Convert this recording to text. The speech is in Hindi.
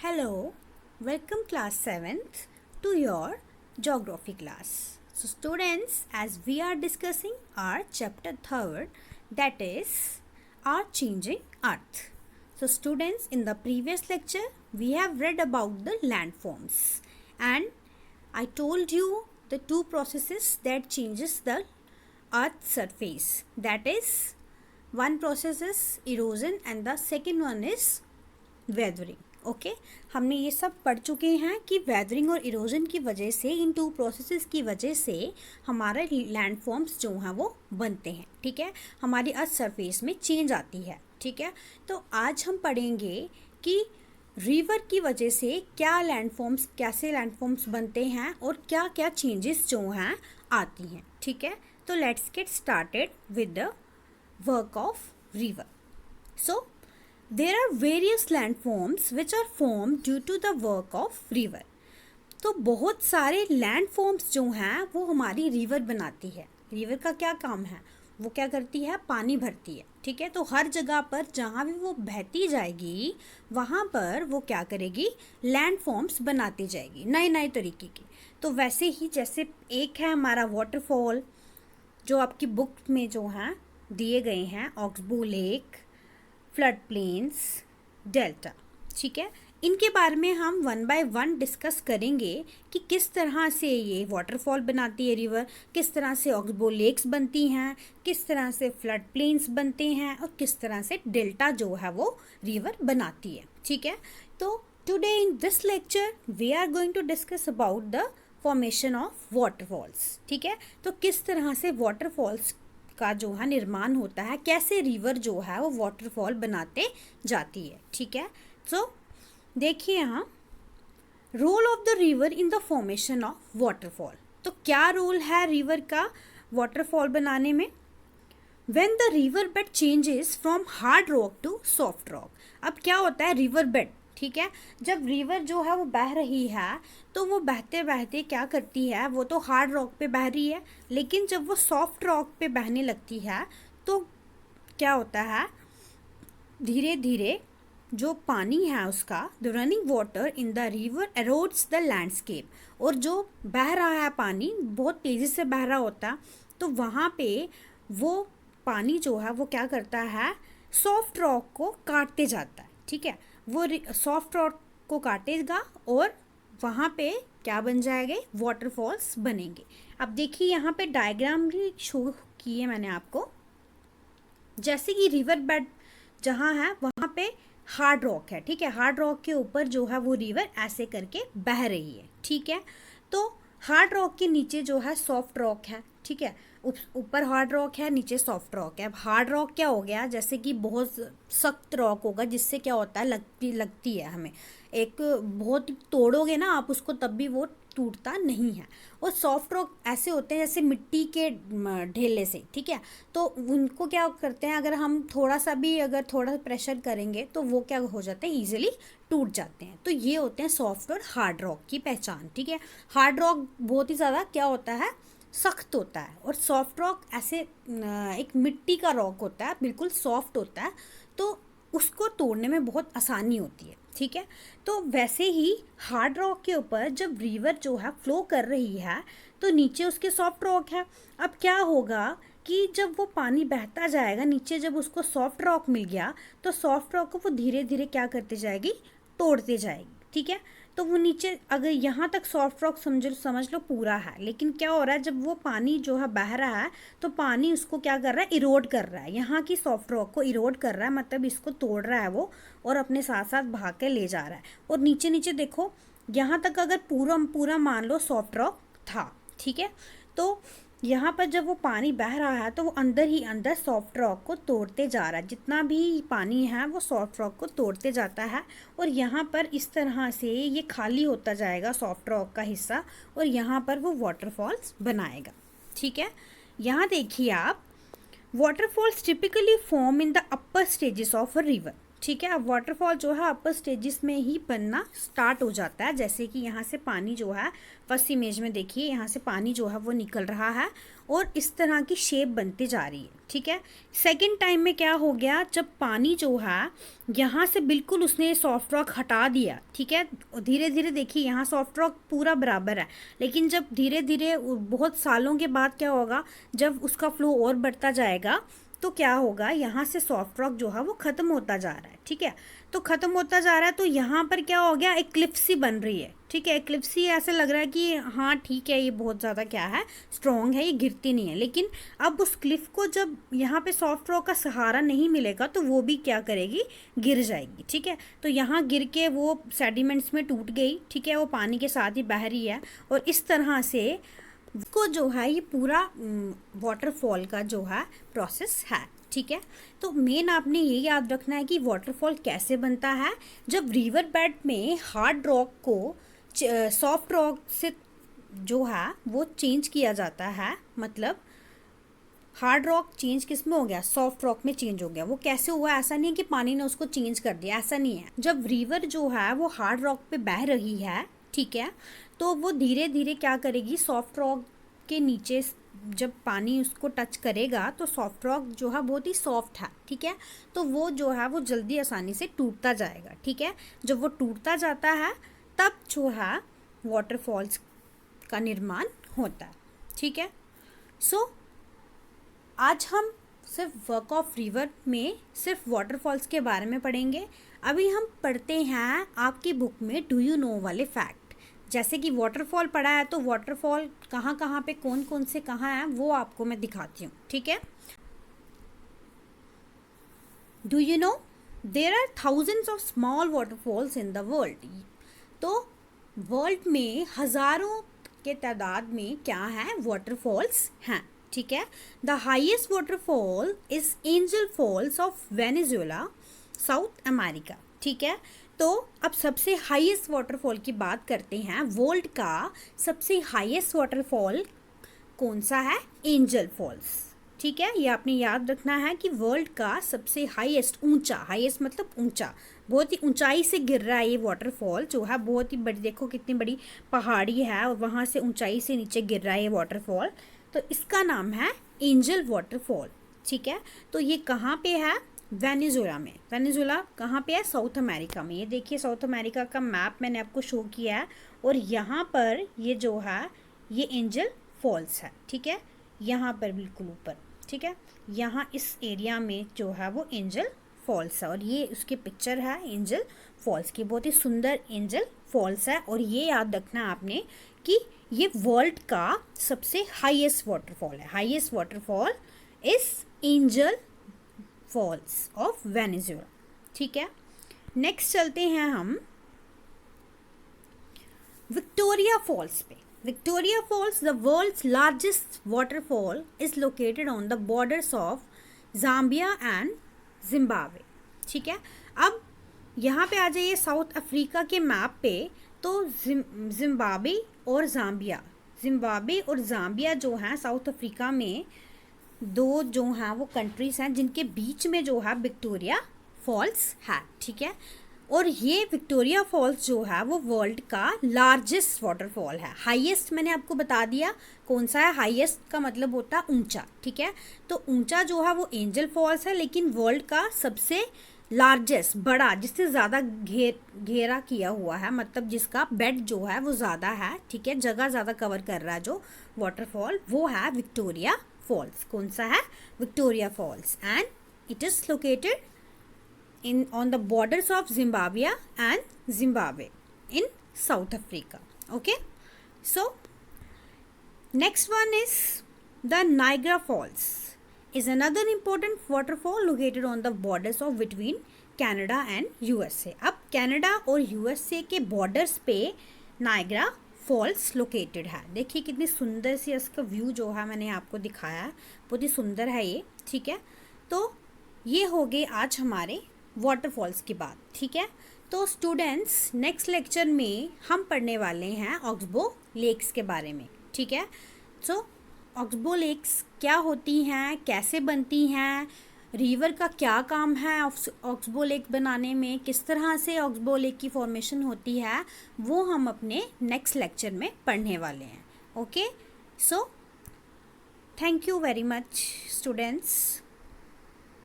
Hello, welcome class 7th to your geography class. So students, as we are discussing our chapter 3rd, that is our changing earth. So students, in the previous lecture we have read about the landforms and I told you the two processes that changes the earth's surface. That is, one process is erosion and the second one is weathering. Okay हमने ये सब पढ़ चुके हैं कि वेदरिंग और इरोजन की वजह से, इन टू प्रोसेसेस की वजह से हमारे लैंडफॉर्म्स जो हैं वो बनते हैं. ठीक है, हमारी अर्थ सरफेस में चेंज आती है. ठीक है, तो आज हम पढ़ेंगे कि रिवर की वजह से क्या लैंडफॉर्म्स, कैसे लैंडफॉर्म्स बनते हैं और क्या क्या चेंजेस जो हैं आती हैं. ठीक है, तो let's get started with the work of river. So there are various landforms which are formed due to the work of river. तो बहुत सारे लैंडफॉर्म्स जो हैं वो हमारी रिवर बनाती है. रिवर का क्या काम है? वो क्या करती है? पानी भरती है. ठीक है, तो हर जगह पर जहाँ भी वो बहती जाएगी वहाँ पर वो क्या करेगी? लैंडफॉर्म्स बनाती जाएगी नए नए तरीके की. तो वैसे ही जैसे एक है हमारा वाटरफॉल जो आपकी बुक में जो हैं दिए गए हैं, oxbow lake, flood plains, delta. ठीक है, इनके बारे में हम वन बाय वन डिस्कस करेंगे कि किस तरह से ये वाटरफॉल बनाती है रिवर, किस तरह से ऑक्सबो लेक्स बनती हैं, किस तरह से फ्लड प्लेन्स बनते हैं और किस तरह से डेल्टा जो है वो रिवर बनाती है. ठीक है, तो today in this lecture we are going to discuss about the formation of waterfalls. ठीक है, तो किस तरह से वाटरफॉल्स का जो है निर्माण होता है, कैसे रिवर जो है वो वाटरफॉल बनाते जाती है. ठीक है, सो देखिए यहाँ role of the river in the formation of waterfall. तो क्या रोल है रिवर का वाटरफॉल बनाने में? When the river bed changes from hard rock to soft rock. अब क्या होता है रिवर बेड? ठीक है, जब रिवर जो है वो बह रही है तो वो बहते बहते क्या करती है, वो तो हार्ड रॉक पे बह रही है, लेकिन जब वो सॉफ्ट रॉक पे बहने लगती है तो क्या होता है, धीरे धीरे जो पानी है उसका, the running water in the river erodes the landscape. और जो बह रहा है पानी बहुत तेज़ी से बह रहा होता है तो वहाँ पे वो पानी जो है वो क्या करता है, सॉफ्ट रॉक को काटते जाता है. ठीक है, वो सॉफ्ट रॉक को काटेगा और वहाँ पे क्या बन जाएंगे? वाटरफॉल्स बनेंगे. अब देखिए यहाँ पे डायग्राम भी शो किए मैंने आपको. जैसे कि रिवर बेड जहाँ है वहाँ पे हार्ड रॉक है. ठीक है, हार्ड रॉक के ऊपर जो है वो रिवर ऐसे करके बह रही है. ठीक है, तो हार्ड रॉक के नीचे जो है सॉफ्ट रॉक है. ठीक है, ऊपर हार्ड रॉक है, नीचे सॉफ्ट रॉक है. अब हार्ड रॉक क्या हो गया? जैसे कि बहुत सख्त रॉक होगा जिससे क्या होता है, लगती है हमें, एक बहुत तोड़ोगे ना आप उसको तब भी वो टूटता नहीं है. और सॉफ्ट रॉक ऐसे होते हैं जैसे मिट्टी के ढेले से. ठीक है, तो उनको क्या करते हैं, अगर हम थोड़ा सा भी अगर थोड़ा प्रेशर करेंगे तो वो क्या हो जाते हैं, ईजिली टूट जाते हैं. तो ये होते हैं सॉफ्ट और हार्ड रॉक की पहचान. ठीक है, हार्ड रॉक बहुत ही ज़्यादा क्या होता है, सख्त होता है, और सॉफ्ट रॉक ऐसे एक मिट्टी का रॉक होता है, बिल्कुल सॉफ्ट होता है, तो उसको तोड़ने में बहुत आसानी होती है. ठीक है, तो वैसे ही हार्ड रॉक के ऊपर जब रिवर जो है फ्लो कर रही है तो नीचे उसके सॉफ्ट रॉक है. अब क्या होगा कि जब वो पानी बहता जाएगा नीचे, जब उसको सॉफ्ट रॉक मिल गया तो सॉफ्ट रॉक को वो धीरे धीरे क्या करते जाएगी, तोड़ते जाएगी. ठीक है, तो वो नीचे अगर यहाँ तक सॉफ्ट रॉक समझ लो पूरा है, लेकिन क्या हो रहा है, जब वो पानी जो है बह रहा है तो पानी उसको क्या कर रहा है, इरोड कर रहा है, यहाँ की सॉफ्ट रॉक को इरोड कर रहा है, मतलब इसको तोड़ रहा है वो और अपने साथ साथ भाग के ले जा रहा है. और नीचे नीचे देखो, यहाँ तक अगर पूरा पूरा मान लो सॉफ्ट रॉक था. ठीक है, तो यहाँ पर जब वो पानी बह रहा है तो वो अंदर ही अंदर सॉफ्ट रॉक को तोड़ते जा रहा है. जितना भी पानी है वो सॉफ्ट रॉक को तोड़ते जाता है और यहाँ पर इस तरह से ये खाली होता जाएगा सॉफ्ट रॉक का हिस्सा और यहाँ पर वो वाटरफॉल्स बनाएगा. ठीक है, यहाँ देखिए आप, waterfalls typically form in the upper stages of a river. ठीक है। अब वाटरफॉल जो है अपर स्टेजेस में ही बनना स्टार्ट हो जाता है। जैसे कि यहाँ से पानी जो है, फर्स्ट इमेज में देखिए यहाँ से पानी जो है वो निकल रहा है और इस तरह की शेप बनती जा रही है, ठीक है। सेकंड टाइम में क्या हो गया, जब पानी जो है यहाँ से बिल्कुल उसने सॉफ्ट रॉक हटा दिया, ठीक है। धीरे धीरे देखिए यहाँ सॉफ्ट रॉक पूरा बराबर है, लेकिन जब धीरे धीरे बहुत सालों के बाद क्या होगा, जब उसका फ्लो और बढ़ता जाएगा तो क्या होगा, यहाँ से सॉफ्ट रॉक जो है वो ख़त्म होता जा रहा है, ठीक है। तो ख़त्म होता जा रहा है तो यहाँ पर क्या हो गया, एक क्लिफ सी बन रही है, ठीक है। एक क्लिफ सी ऐसे लग रहा है कि हाँ ठीक है, ये बहुत ज़्यादा क्या है, स्ट्रॉन्ग है, ये गिरती नहीं है। लेकिन अब उस क्लिफ को जब यहाँ पे सॉफ्ट रॉक का सहारा नहीं मिलेगा तो वो भी क्या करेगी, गिर जाएगी, ठीक है। तो यहाँ गिर के वो सेडिमेंट्स में टूट गई, ठीक है, वो पानी के साथ ही बह रही है और इस तरह से को जो है ये पूरा वाटरफॉल का जो है प्रोसेस है, ठीक है। तो मेन आपने ये याद रखना है कि वाटरफॉल कैसे बनता है, जब रिवर बेड में हार्ड रॉक को सॉफ्ट रॉक से जो है वो चेंज किया जाता है। मतलब हार्ड रॉक चेंज किस में हो गया, सॉफ्ट रॉक में चेंज हो गया। वो कैसे हुआ, ऐसा नहीं है कि पानी ने उसको चेंज कर दिया, ऐसा नहीं है। जब रिवर जो है वो हार्ड रॉक पे बह रही है, ठीक है, तो वो धीरे धीरे क्या करेगी, सॉफ्ट रॉक के नीचे जब पानी उसको टच करेगा तो सॉफ्ट रॉक जो है बहुत ही सॉफ्ट है, ठीक है। तो वो जो है वो जल्दी आसानी से टूटता जाएगा, ठीक है। जब वो टूटता जाता है तब जो है वाटरफॉल्स का निर्माण होता है, ठीक है। सो आज हम सिर्फ वर्क ऑफ रिवर में सिर्फ वाटरफॉल्स के बारे में पढ़ेंगे। अभी हम पढ़ते हैं आपकी बुक में डू यू नो वाले फैक्ट। जैसे कि वाटरफॉल पढ़ा है तो वाटरफॉल कहाँ कहाँ पे कौन कौन से कहाँ हैं वो आपको मैं दिखाती हूँ, ठीक है। Do you know there are thousands of small waterfalls in the world. तो वर्ल्ड में हज़ारों के तादाद में क्या है, वाटरफॉल्स हैं, ठीक है। The highest waterfall is Angel Falls of Venezuela, South America, ठीक है। तो अब सबसे हाईएस्ट वाटरफॉल की बात करते हैं। वर्ल्ड का सबसे हाईएस्ट वाटरफॉल कौन सा है, एंजल फॉल्स, ठीक है। ये आपने याद रखना है कि वर्ल्ड का सबसे हाईएस्ट, ऊंचा, हाईएस्ट मतलब ऊंचा, बहुत ही ऊंचाई से गिर रहा है ये वाटरफॉल जो है, बहुत ही बड़ी, देखो कितनी बड़ी पहाड़ी है और वहाँ से ऊंचाई से नीचे गिर रहा है ये वाटरफॉल। तो इसका नाम है एंजल वाटरफॉल, ठीक है। तो ये कहाँ पे है, वेनेजुएला में। वेनेजुएला कहाँ पे है, साउथ अमेरिका में। ये देखिए साउथ अमेरिका का मैप मैंने आपको शो किया है और यहाँ पर ये जो है ये एंजल फॉल्स है, ठीक है, यहाँ पर बिल्कुल ऊपर, ठीक है। यहाँ इस एरिया में जो है वो एंजल फॉल्स है और ये उसकी पिक्चर है एंजल फॉल्स की, बहुत ही सुंदर एंजल फॉल्स है। और ये याद रखना आपने कि ये वर्ल्ड का सबसे हाईएस्ट वाटरफॉल है। Highest waterfall is Angel Falls of Venezuela, ठीक है। नेक्स्ट चलते हैं हम विक्टोरिया फॉल्स पे। Victoria Falls, the world's largest waterfall, is located on the borders of Zambia and Zimbabwe, ठीक है। अब यहाँ पे आ जाइए साउथ अफ्रीका के मैप पे, तो जिम्बाब्वे और जाम्बिया जो हैं साउथ अफ्रीका में, दो जो हैं वो कंट्रीज़ हैं जिनके बीच में जो है विक्टोरिया फॉल्स है, ठीक है। और ये विक्टोरिया फॉल्स जो है वो वर्ल्ड का लार्जेस्ट वाटरफॉल है। हाईएस्ट मैंने आपको बता दिया कौन सा है, हाईएस्ट का मतलब होता है ऊंचा, ठीक है। तो ऊंचा जो है वो एंजल फॉल्स है, लेकिन वर्ल्ड का सबसे लार्जेस्ट, बड़ा, जिससे ज़्यादा घेरा किया हुआ है, मतलब जिसका बेड जो है वो ज़्यादा है, ठीक है, जगह ज़्यादा कवर कर रहा है जो वाटरफॉल, वो है विक्टोरिया फॉल्स। कौन सा है, Victoria Falls, and it is located in on the borders of Zimbabwe and Zimbabwe in South Africa. Okay, so next one is the Niagara Falls is another important waterfall located on the borders of between Canada and USA. अब कनाडा और USA के बॉर्डर्स पे नायग्रा फॉल्स लोकेटेड है। देखिए कितनी सुंदर सी इसका व्यू जो है मैंने आपको दिखाया है, बहुत ही सुंदर है ये, ठीक है। तो ये हो गए आज हमारे वाटरफॉल्स की बात, ठीक है। तो स्टूडेंट्स नेक्स्ट लेक्चर में हम पढ़ने वाले हैं ऑक्सबो लेक्स के बारे में, ठीक है। सो ऑक्सबो लेक्स क्या होती हैं, कैसे बनती हैं, रिवर का क्या काम है ऑक्सबो लेक बनाने में, किस तरह से ऑक्सबो लेक की फॉर्मेशन होती है, वो हम अपने नेक्स्ट लेक्चर में पढ़ने वाले हैं. Okay, so thank you very much students.